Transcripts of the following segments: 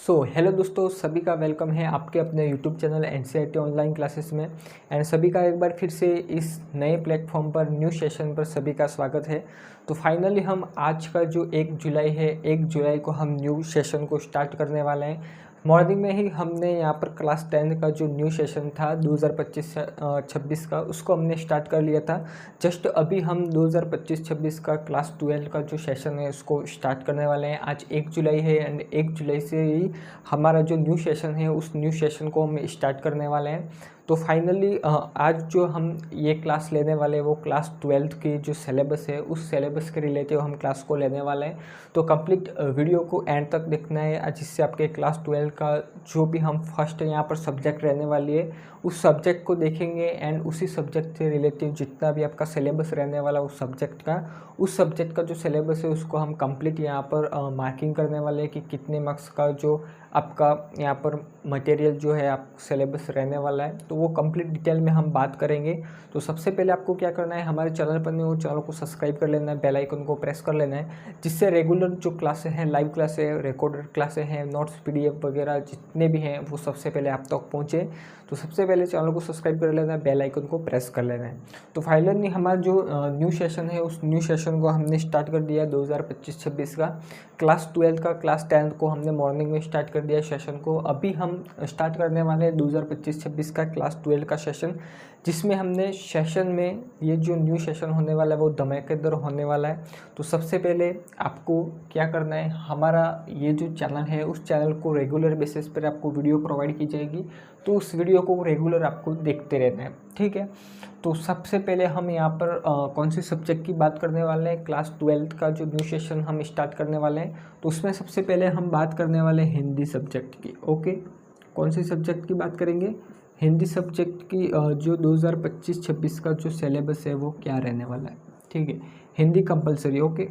Hello दोस्तों, सभी का वेलकम है आपके अपने YouTube channel NCERT online classes में। एंड सभी का एक बार फिर से इस नए प्लेटफॉर्म पर न्यू सेशन पर सभी का स्वागत है। तो फाइनली हम आज का जो 1 जुलाई है, 1 जुलाई को हम न्यू सेशन को स्टार्ट करने वाले हैं। मॉर्निंग में ही हमने यहाँ पर क्लास 10 का जो न्यू सेशन था 2025-26 का, उसको हमने स्टार्ट कर लिया था। जस्ट अभी हम 2025-26 का क्लास 12 का जो सेशन है उसको स्टार्ट करने वाले हैं। आज 1 जुलाई है एंड 1 जुलाई से ही हमारा जो न्यू सेशन है उस न्यू सेशन को हम स्टार्ट करने वाले हैं। तो फाइनली आज जो हम ये क्लास लेने वाले हैं वो क्लास 12 की जो सिलेबस है उस सिलेबस के रिलेटिव हम क्लास को लेने वाले हैं। तो कंप्लीट वीडियो को एंड तक देखना है, जिससे आपके क्लास 12 का जो भी हम फर्स्ट यहाँ पर सब्जेक्ट रहने वाली है उस सब्जेक्ट को देखेंगे एंड उसी सब्जेक्ट से रिलेटिव जितना भी आपका सिलेबस रहने वाला उस सब्जेक्ट का जो सिलेबस है उसको हम कंप्लीट यहाँ पर मार्किंग करने वाले हैं कि कितने मार्क्स का जो आपका यहाँ पर मटेरियल जो है आप सिलेबस रहने वाला है। तो वो कंप्लीट डिटेल में हम बात करेंगे। तो सबसे पहले आपको क्या करना है, हमारे चैनल पर नहीं हो चैनल को सब्सक्राइब कर लेना है, बेल आइकन को प्रेस कर लेना है, जिससे रेगुलर जो क्लासें हैं, लाइव क्लासें, रिकॉर्डेड क्लासें हैं, नोट्स PDF वगैरह जितने भी हैं वो सबसे पहले आप तक पहुँचे। तो सबसे पहले चैनल को सब्सक्राइब कर लेना है, बेल आइकन को प्रेस कर लेना है। तो फाइनली हमारा जो न्यू सेशन है उस न्यू सेशन को हमने स्टार्ट कर दिया 2025-26 का। क्लास 12 का क्लास 10 को हमने मॉर्निंग में स्टार्ट कर दिया सेशन को। अभी हम स्टार्ट करने वाले हैं 2025-26 का क्लास 12 का सेशन, जिसमें हमने सेशन में ये जो न्यू सेशन होने वाला है वो धमाकेदार होने वाला है। तो सबसे पहले आपको क्या करना है, हमारा ये जो चैनल है उस चैनल को रेगुलर बेसिस पर आपको वीडियो प्रोवाइड की जाएगी, तो उस वीडियो को रेगुलर आपको देखते रहना है, ठीक है। तो सबसे पहले हम यहाँ पर कौन से सब्जेक्ट की बात करने वाले हैं, क्लास 12 का जो न्यू सेशन हम स्टार्ट करने वाले हैं तो उसमें सबसे पहले हम बात करने वाले हैं हिंदी सब्जेक्ट की। ओके, कौन से सब्जेक्ट की बात करेंगे, हिंदी सब्जेक्ट की। जो 2025-26 का जो सिलेबस है वो क्या रहने वाला है, ठीक है। Hindi compulsory, okay,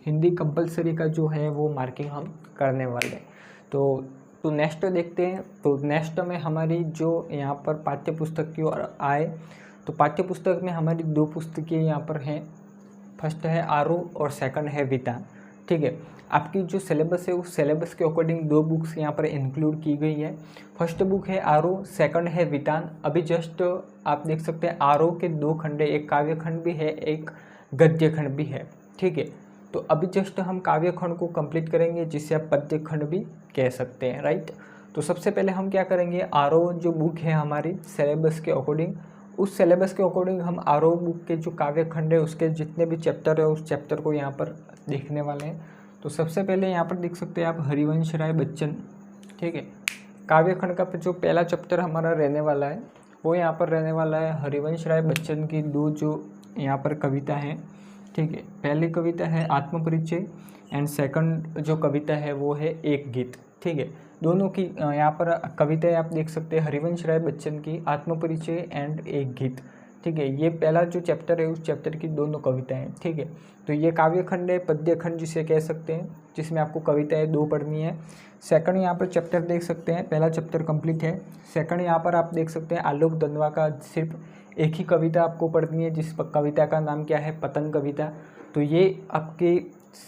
Hindi compulsory का जो है वो मार्किंग हम करने वाले हैं। तो नेक्स्ट देखते हैं। तो नेक्स्ट में हमारी जो यहाँ पर पाठ्य पुस्तक की ओर आए तो पाठ्य पुस्तक में हमारी 2 पुस्तकें यहाँ पर हैं। फर्स्ट है आरो और सेकंड है वितान, ठीक है। आपकी जो सिलेबस है उस सिलेबस के अकॉर्डिंग 2 बुक्स यहाँ पर इंक्लूड की गई है। फर्स्ट बुक है आरो, सेकंड है वितान। अभी जस्ट आप देख सकते हैं आरो के 2 खंड है, एक काव्य खंड भी है, एक गद्य खंड भी है, ठीक है। तो अभी जस्ट हम काव्य खंड को कंप्लीट करेंगे, जिसे आप पद्य खंड भी कह सकते हैं, राइट। तो सबसे पहले हम क्या करेंगे, आरो जो बुक है हमारी सिलेबस के अकॉर्डिंग, उस सिलेबस के अकॉर्डिंग हम आरो बुक के जो काव्य खंड है उसके जितने भी चैप्टर है उस चैप्टर को यहाँ पर देखने वाले हैं। तो सबसे पहले यहाँ पर देख सकते हैं आप हरिवंश राय बच्चन, ठीक है। काव्य खंड का जो पहला चैप्टर हमारा रहने वाला है वो यहाँ पर रहने वाला है हरिवंश राय बच्चन की 2 जो यहाँ पर कविता हैं, ठीक है। पहली कविता है आत्मपरिचय एंड सेकंड जो कविता है वो है एक गीत, ठीक है। दोनों की यहाँ पर कविताएं आप देख सकते हैं हरिवंश राय बच्चन की आत्मपरिचय एंड एक गीत, ठीक है। ये पहला जो चैप्टर है उस चैप्टर की दोनों कविताएं, ठीक है। तो ये काव्य खंड है, पद्य खंड जिसे कह सकते हैं, जिसमें आपको कविताएं 2 पढ़नी है। सेकंड यहाँ पर चैप्टर देख सकते हैं, पहला चैप्टर कंप्लीट है। सेकंड यहाँ पर आप देख सकते हैं आलोक दनवा का सिर्फ एक ही कविता आपको पढ़नी है, जिस कविता का नाम क्या है, पतंग कविता। तो ये आपके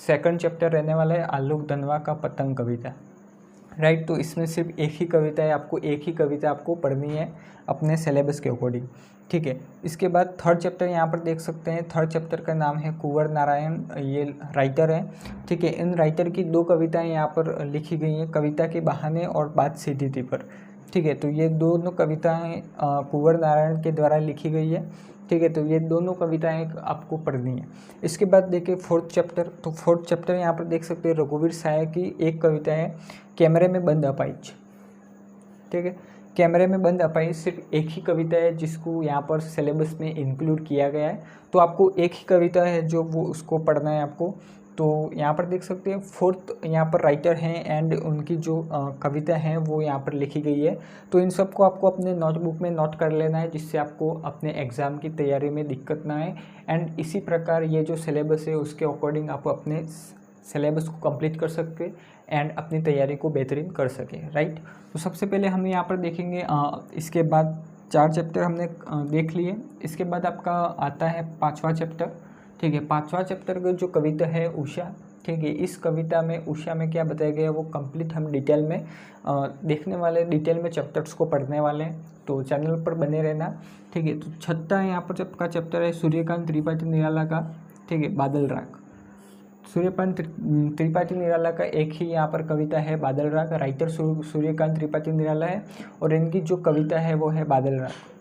सेकंड चैप्टर रहने वाला है आलोक दनवा का पतंग कविता, राइट। तो इसमें सिर्फ एक ही कविता है, आपको एक ही कविता आपको पढ़नी है अपने सिलेबस के अकॉर्डिंग, ठीक है। इसके बाद थर्ड चैप्टर यहाँ पर देख सकते हैं, थर्ड चैप्टर का नाम है कुंवर नारायण, ये राइटर है, ठीक है। इन राइटर की 2 कविताएं यहाँ पर लिखी गई हैं, कविता के बहाने और बात सीधी थी पर, ठीक है। तो ये दोनों कविताएं कुंवर नारायण के द्वारा लिखी गई है, ठीक है। तो ये दोनों कविताएं आपको पढ़नी है। इसके बाद देखिए फोर्थ चैप्टर, तो फोर्थ चैप्टर यहाँ पर देख सकते हैं रघुवीर साय की एक कविता है कैमरे में बंद अपाइज, ठीक है। कैमरे में बंद अपाइज सिर्फ एक ही कविता है जिसको यहाँ पर सिलेबस में इंक्लूड किया गया है। तो आपको एक ही कविता है जो वो उसको पढ़ना है आपको। तो यहाँ पर देख सकते हैं फोर्थ यहाँ पर राइटर हैं एंड उनकी जो कविता हैं वो यहाँ पर लिखी गई है। तो इन सबको आपको अपने नोटबुक में नोट कर लेना है, जिससे आपको अपने एग्ज़ाम की तैयारी में दिक्कत ना आए। एंड इसी प्रकार ये जो सिलेबस है उसके अकॉर्डिंग आप अपने सिलेबस को कंप्लीट कर सकते एंड अपनी तैयारी को बेहतरीन कर सके, राइट। तो सबसे पहले हम यहाँ पर देखेंगे, इसके बाद 4 चैप्टर हमने देख लिए। इसके बाद आपका आता है 5वां चैप्टर, ठीक है। 5वां चैप्टर की जो कविता है उषा, ठीक है। इस कविता में उषा में क्या बताया गया है वो कंप्लीट हम डिटेल में देखने वाले, डिटेल में चैप्टर्स को पढ़ने वाले हैं, तो चैनल पर बने रहना, ठीक है। तो छठा यहाँ पर का चैप्टर है सूर्यकांत त्रिपाठी निराला का, ठीक है, बादल राग। सूर्यकांत त्रिपाठी निराला का एक ही यहाँ पर कविता है बादल राग, राइटर सूर्यकांत त्रिपाठी निराला है और इनकी जो कविता है वो है बादल राग।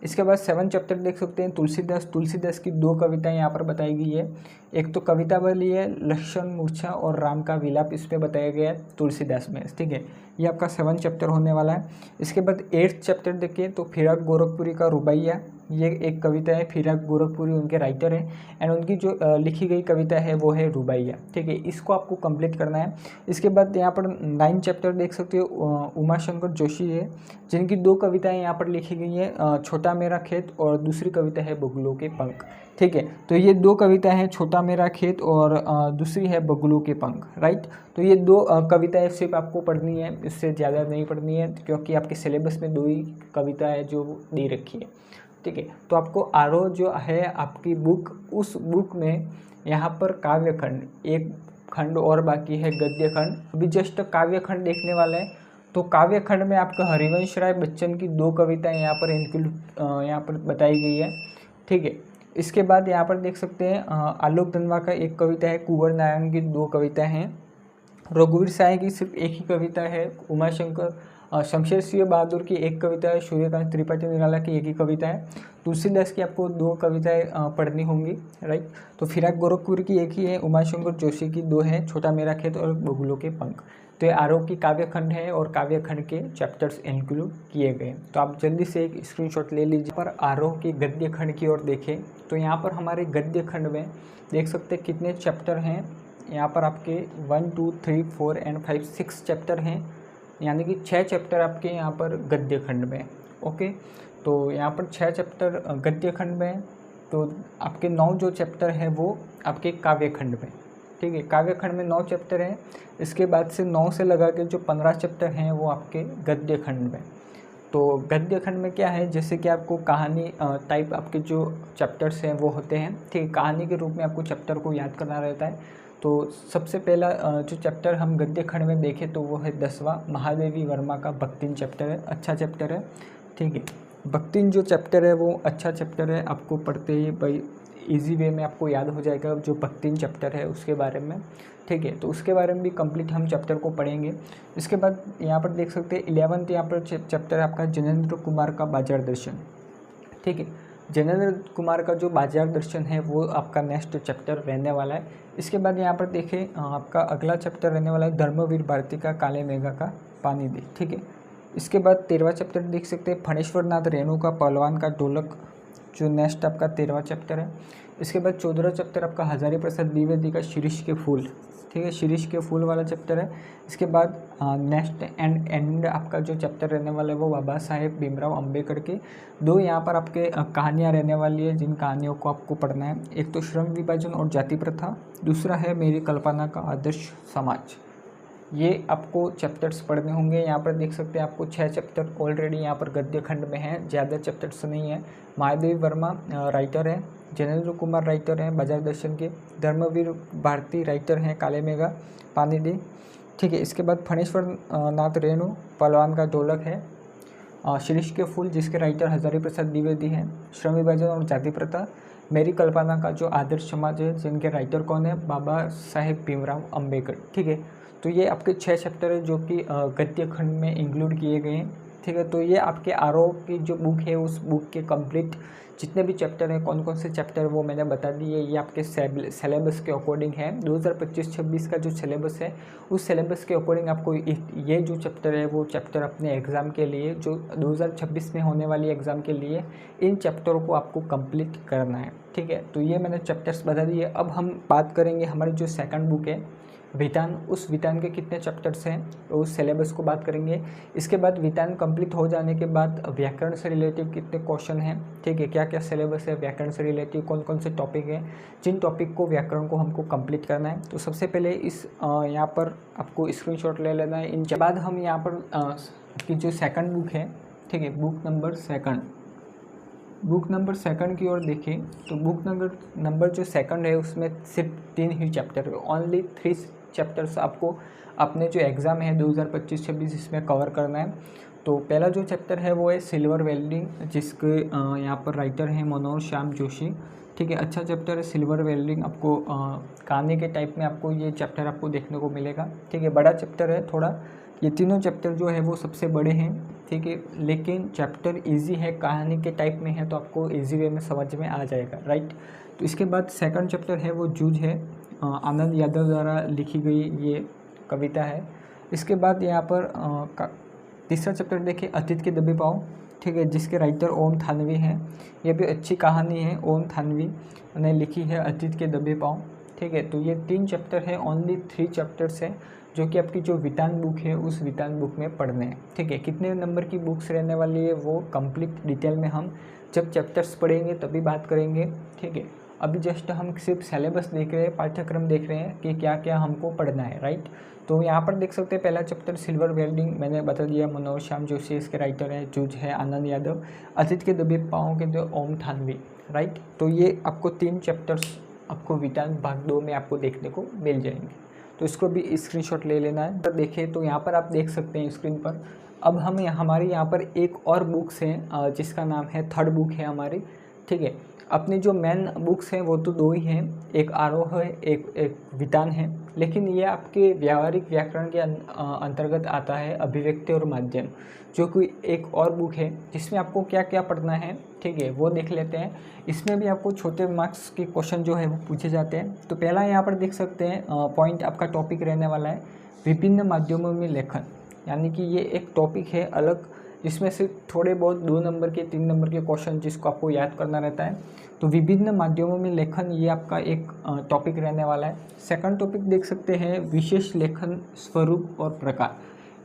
इसके बाद 7 चैप्टर देख सकते हैं तुलसीदास की 2 कविताएं यहाँ पर बताई गई है। एक तो कवितावली है लक्षण मूर्छा और राम का विलाप, इस पर बताया गया है तुलसीदास में, ठीक है। ये आपका 7 चैप्टर होने वाला है। इसके बाद 8th चैप्टर देखिए तो फिराक गोरखपुरी का रुबाइया, ये एक कविता है, फिराक गोरखपुरी उनके राइटर हैं एंड उनकी जो लिखी गई कविता है वो है रुबाइया, ठीक है। इसको आपको कंप्लीट करना है। इसके बाद यहाँ पर 9 चैप्टर देख सकते हो उमाशंकर जोशी है, जिनकी 2 कविताएं यहाँ पर लिखी गई हैं, छोटा मेरा खेत और दूसरी कविता है बगुलों के पंख, ठीक है। तो ये 2 कविता हैं, छोटा मेरा खेत और दूसरी है बगुलों के पंख, राइट। तो ये 2 कविताएं सिर्फ आपको पढ़नी है, इससे ज़्यादा नहीं पढ़नी है, क्योंकि आपके सिलेबस में 2 ही कविता है जो दे रखी है, ठीक है। तो आपको आरोह जो है आपकी बुक, उस बुक में यहाँ पर काव्य खंड, एक खंड और बाकी है गद्य खंड, अभी जस्ट काव्य खंड देखने वाला है। तो काव्य खंड में आपका हरिवंश राय बच्चन की 2 कविताएं यहाँ पर इंक्लूड यहाँ पर बताई गई है, ठीक है। इसके बाद यहाँ पर देख सकते हैं आलोक धनवा का एक कविता है, कुंवर नारायण की 2 कविताएं हैं, रघुवीर साय की सिर्फ एक ही कविता है, उमाशंकर शमशेर सिंह बहादुर की एक कविता है, सूर्यकांत त्रिपाठी निराला की एक ही कविता है, तुलसीदास की आपको 2 कविताएं पढ़नी होंगी, राइट। तो फिराक गोरखपुर की एक ही है, उमाशंकर जोशी की 2 है, छोटा मेरा खेत और बगुलों के पंख। तो ये आरोह की काव्य खंड है और काव्य खंड के चैप्टर्स इंक्लूड किए गए। तो आप जल्दी से एक स्क्रीनशॉट ले लीजिए। पर आरोह की गद्य खंड की ओर देखें तो यहाँ पर हमारे गद्य खंड में देख सकते हैं कितने चैप्टर हैं। यहाँ पर आपके 1 2 3 4 एंड 5 6 चैप्टर हैं, यानी कि 6 चैप्टर आपके यहाँ पर गद्य खंड में, ओके। तो यहाँ पर 6 चैप्टर गद्य खंड में, तो आपके 9 जो चैप्टर हैं वो आपके काव्य खंड में, ठीक है। काव्य खंड में 9 चैप्टर हैं। इसके बाद से 9 से लगा के जो 15 चैप्टर हैं वो आपके गद्य खंड में। तो गद्य खंड में क्या है, जैसे कि आपको कहानी टाइप आपके जो चैप्टर्स हैं वो होते हैं, ठीक है। कहानी के रूप में आपको चैप्टर को याद करना रहता है। तो सबसे पहला जो चैप्टर हम गद्य खंड में देखें तो वो है 10वां महादेवी वर्मा का भक्तिन चैप्टर है, अच्छा चैप्टर है, ठीक है। भक्तिन जो चैप्टर है वो अच्छा चैप्टर है, आपको पढ़ते ही भाई इजी वे में आपको याद हो जाएगा जो भक्तिन चैप्टर है उसके बारे में, ठीक है। तो उसके बारे में भी कंप्लीट हम चैप्टर को पढ़ेंगे। इसके बाद यहाँ पर देख सकते हैं 11th यहाँ पर चैप्टर है आपका जनेंद्र कुमार का बाजार दर्शन, ठीक है। जनेंद्र कुमार का जो बाजार दर्शन है वो आपका नेक्स्ट चैप्टर रहने वाला है। इसके बाद यहाँ पर देखें आपका अगला चैप्टर रहने वाला है धर्मवीर भारती का काले मेघा का पानी दे, ठीक है। इसके बाद 13वां चैप्टर देख सकते हैं फणेश्वर नाथ रेणु का पहलवान का ढोलक, जो नेक्स्ट आपका 13वां चैप्टर है। इसके बाद 14वां चैप्टर आपका हजारी प्रसाद द्विवेदी का शीरीष के फूल, ठीक है, शीरीष के फूल वाला चैप्टर है। इसके बाद नेक्स्ट एंड आपका जो चैप्टर रहने वाला है वो बाबा साहेब भीमराव अम्बेडकर के 2 यहाँ पर आपके कहानियाँ रहने वाली है, जिन कहानियों को आपको पढ़ना है। एक तो श्रम विभाजन और जाति प्रथा, दूसरा है मेरी कल्पना का आदर्श समाज। ये आपको चैप्टर्स पढ़ने होंगे। यहाँ पर देख सकते हैं आपको 6 चैप्टर ऑलरेडी यहाँ पर गद्य खंड में हैं, ज़्यादा चैप्टर्स नहीं है। महादेवी वर्मा राइटर है, जनेंद्र कुमार राइटर हैं बाजार दर्शन के, धर्मवीर भारती राइटर हैं काले मेघा पानी दे, ठीक है। इसके बाद फणेश्वर नाथ रेणु पहलवान का ढोलक है, शीरीष के फूल जिसके राइटर हजारी प्रसाद द्विवेदी हैं, श्रम विभाजन और जाति प्रथा, मेरी कल्पना का जो आदर्श समाज है जिनके राइटर कौन है बाबा साहेब भीमराव अम्बेडकर, ठीक है। तो ये आपके 6 चैप्टर है जो कि गद्य खंड में इंक्लूड किए गए हैं, ठीक है। तो ये आपके आरोह की जो बुक है उस बुक के कंप्लीट जितने भी चैप्टर हैं, कौन कौन से चैप्टर वो मैंने बता दिए। ये आपके सिलेबस के अकॉर्डिंग है, 2025-26 का जो सिलेबस है उस सिलेबस के अकॉर्डिंग आपको ये जो चैप्टर है वो चैप्टर अपने एग्ज़ाम के लिए जो 2026 में होने वाली एग्ज़ाम के लिए इन चैप्टरों को आपको कंप्लीट करना है, ठीक है। तो ये मैंने चैप्टर्स बता दिए। अब हम बात करेंगे हमारी जो सेकंड बुक है वितान, उस वितान के कितने चैप्टर्स हैं तो उस सिलेबस को बात करेंगे। इसके बाद वितान कंप्लीट हो जाने के बाद व्याकरण से रिलेटिव कितने क्वेश्चन हैं, ठीक है, क्या क्या सिलेबस है व्याकरण से रिलेटिव, कौन कौन से टॉपिक हैं, जिन टॉपिक को व्याकरण को हमको कंप्लीट करना है। तो सबसे पहले इस यहाँ पर आपको स्क्रीनशॉट ले लेना है। इनके बाद हम यहाँ पर की जो सेकंड बुक है, ठीक है, book number 2 book number second की ओर देखें तो बुक नंबर जो सेकंड है उसमें सिर्फ 3 ही चैप्टर है, ओनली 3 चैप्टर्स आपको अपने जो एग्ज़ाम है 2025-26 इसमें कवर करना है। तो पहला जो चैप्टर है वो है सिल्वर वेल्डिंग, जिसके यहाँ पर राइटर हैं मनोज श्याम जोशी। ठीक है, अच्छा चैप्टर है सिल्वर वेल्डिंग। आपको कहानी के टाइप में आपको ये चैप्टर आपको देखने को मिलेगा। ठीक है, बड़ा चैप्टर है थोड़ा, ये तीनों चैप्टर जो है वो सबसे बड़े हैं। ठीक है, लेकिन चैप्टर इजी है, कहानी के टाइप में है, तो आपको इजी वे में समझ में आ जाएगा, राइट। तो इसके बाद सेकंड चैप्टर है वो जूझ है, आनंद यादव द्वारा लिखी गई ये कविता है। इसके बाद यहाँ पर तीसरा चैप्टर देखिए अतीत के दबे पाँव। ठीक है, जिसके राइटर ओम थानवी हैं। ये भी अच्छी कहानी है, ओम थानवी ने लिखी है अतीत के दबे पाँव। ठीक है, तो ये 3 चैप्टर है, ओनली 3 चैप्टर्स हैं जो कि आपकी जो वितान बुक है उस वितान बुक में पढ़ने हैं। ठीक है, कितने नंबर की बुक्स रहने वाली है वो कंप्लीट डिटेल में हम जब चैप्टर्स पढ़ेंगे तभी बात करेंगे। ठीक है, अभी जस्ट हम सिर्फ सिलेबस देख रहे हैं, पाठ्यक्रम देख रहे हैं कि क्या क्या हमको पढ़ना है, राइट। तो यहाँ पर देख सकते हैं पहला चैप्टर सिल्वर वेल्डिंग, मैंने बता दिया, मनोज श्याम जोशी इसके राइटर है, जूझ है आनंद यादव, अतीत के दबे पाँव के तो ओम थानवी, राइट। तो ये आपको 3 चैप्टर्स आपको वितान भाग 2 में आपको देखने को मिल जाएंगे, तो इसको भी स्क्रीनशॉट ले लेना है। तो देखें तो यहाँ पर आप देख सकते हैं स्क्रीन पर। अब हम हमारे यहाँ पर एक और बुक्स है जिसका नाम है थर्ड बुक है हमारी। ठीक है, अपनी जो मेन बुक्स हैं वो तो 2 ही हैं, एक आरोह है, एक वितान है, लेकिन ये आपके व्यावहारिक व्याकरण के अंतर्गत आता है अभिव्यक्ति और माध्यम, जो कि एक और बुक है जिसमें आपको क्या क्या पढ़ना है। ठीक है, वो देख लेते हैं। इसमें भी आपको छोटे मार्क्स के क्वेश्चन जो है वो पूछे जाते हैं। तो पहला यहाँ पर देख सकते हैं पॉइंट आपका टॉपिक रहने वाला है विभिन्न माध्यमों में लेखन, यानी कि ये एक टॉपिक है अलग, जिसमें से थोड़े बहुत 2 नंबर के 3 नंबर के क्वेश्चन जिसको आपको याद करना रहता है। तो विभिन्न माध्यमों में लेखन ये आपका एक टॉपिक रहने वाला है। सेकंड टॉपिक देख सकते हैं विशेष लेखन स्वरूप और प्रकार,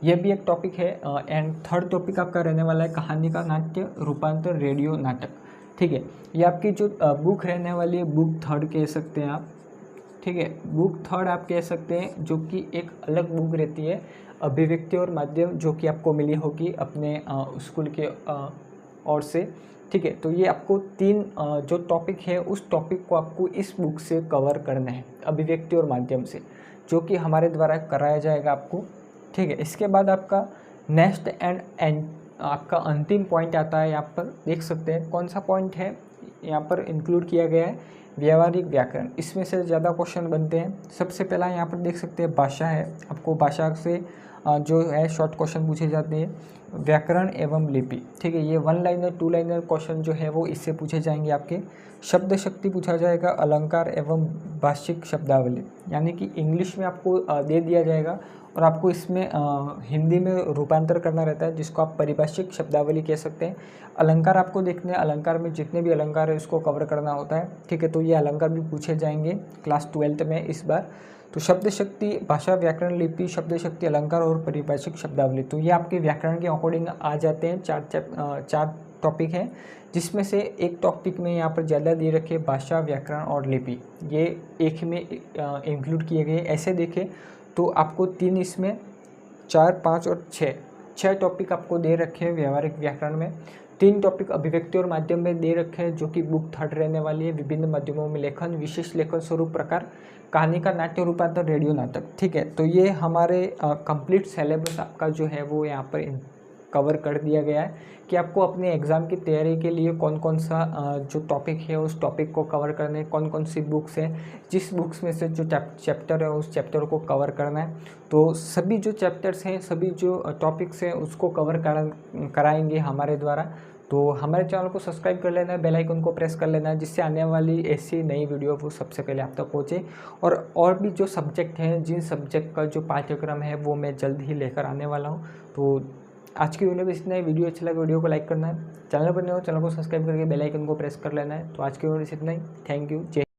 यह भी एक टॉपिक है। एंड थर्ड टॉपिक आपका रहने वाला है कहानी का नाट्य रूपांतर रेडियो नाटक। ठीक है, ये आपकी जो बुक रहने वाली है बुक थर्ड कह सकते हैं आप। ठीक है, बुक थर्ड आप कह सकते हैं, जो कि एक अलग बुक रहती है अभिव्यक्ति और माध्यम, जो कि आपको मिली होगी अपने स्कूल के ओर से। ठीक है, तो ये आपको 3 जो टॉपिक है उस टॉपिक को आपको इस बुक से कवर करना है अभिव्यक्ति और माध्यम से, जो कि हमारे द्वारा कराया जाएगा आपको। ठीक है, इसके बाद आपका नेक्स्ट एंड आपका अंतिम पॉइंट आता है, यहाँ पर देख सकते हैं कौन सा पॉइंट है यहाँ पर इंक्लूड किया गया है, व्यावहारिक व्याकरण। इसमें से ज़्यादा क्वेश्चन बनते हैं। सबसे पहला यहाँ पर देख सकते हैं भाषा है, आपको भाषा से जो है शॉर्ट क्वेश्चन पूछे जाते हैं। व्याकरण एवं लिपि, ठीक है, ये 1 लाइनर 2 लाइनर क्वेश्चन जो है वो इससे पूछे जाएंगे आपके। शब्द शक्ति पूछा जाएगा, अलंकार एवं भाषिक शब्दावली, यानी कि इंग्लिश में आपको दे दिया जाएगा और आपको इसमें हिंदी में रूपांतर करना रहता है, जिसको आप परिभाषिक शब्दावली कह सकते हैं। अलंकार आपको देखने, अलंकार में जितने भी अलंकार है उसको कवर करना होता है। ठीक है, तो ये अलंकार भी पूछे जाएंगे क्लास 12th में इस बार। तो शब्द शक्ति, भाषा, व्याकरण, लिपि, शब्द शक्ति, अलंकार और परिभाषिक शब्दावली, तो ये आपके व्याकरण के अकॉर्डिंग आ जाते हैं। 4 टॉपिक हैं, जिसमें से एक टॉपिक में यहाँ पर ज़्यादा दे रखे भाषा, व्याकरण और लिपि, ये एक में इंक्लूड किए गए। ऐसे देखें तो आपको 3 इसमें 4, 5 और 6 टॉपिक आपको दे रखे हैं व्यावहारिक व्याकरण में। 3 टॉपिक अभिव्यक्ति और माध्यम में दे रखे हैं, जो कि बुक थर्ड रहने वाली है। विभिन्न माध्यमों में लेखन, विशेष लेखन स्वरूप प्रकार, कहानी का नाट्य रूपांतर, रेडियो नाटक। ठीक है, तो ये हमारे कंप्लीट सिलेबस आपका जो है वो यहाँ पर कवर कर दिया गया है कि आपको अपने एग्ज़ाम की तैयारी के लिए कौन कौन सा जो टॉपिक है उस टॉपिक को कवर करना है, कौन कौन सी बुक्स है, जिस बुक्स में से जो चैप्टर है उस चैप्टर को कवर करना है। तो सभी जो चैप्टर्स हैं, सभी जो टॉपिक्स हैं उसको कवर कराएंगे हमारे द्वारा। तो हमारे चैनल को सब्सक्राइब कर लेना है, बेल आइकन को प्रेस कर लेना है, जिससे आने वाली ऐसी नई वीडियो वो सबसे पहले आप तक पहुँचे। और भी जो सब्जेक्ट हैं, जिन सब्जेक्ट का जो पाठ्यक्रम है वो मैं जल्द ही लेकर आने वाला हूँ। तो आज की वीडियो में इतना ही। वीडियो अच्छा लगा वीडियो को लाइक करना है, चैनल पर नए हो चैनल को सब्सक्राइब करके बेल आइकन को प्रेस कर लेना है। तो आज की वीडियो में इतना ही। Thank you. जय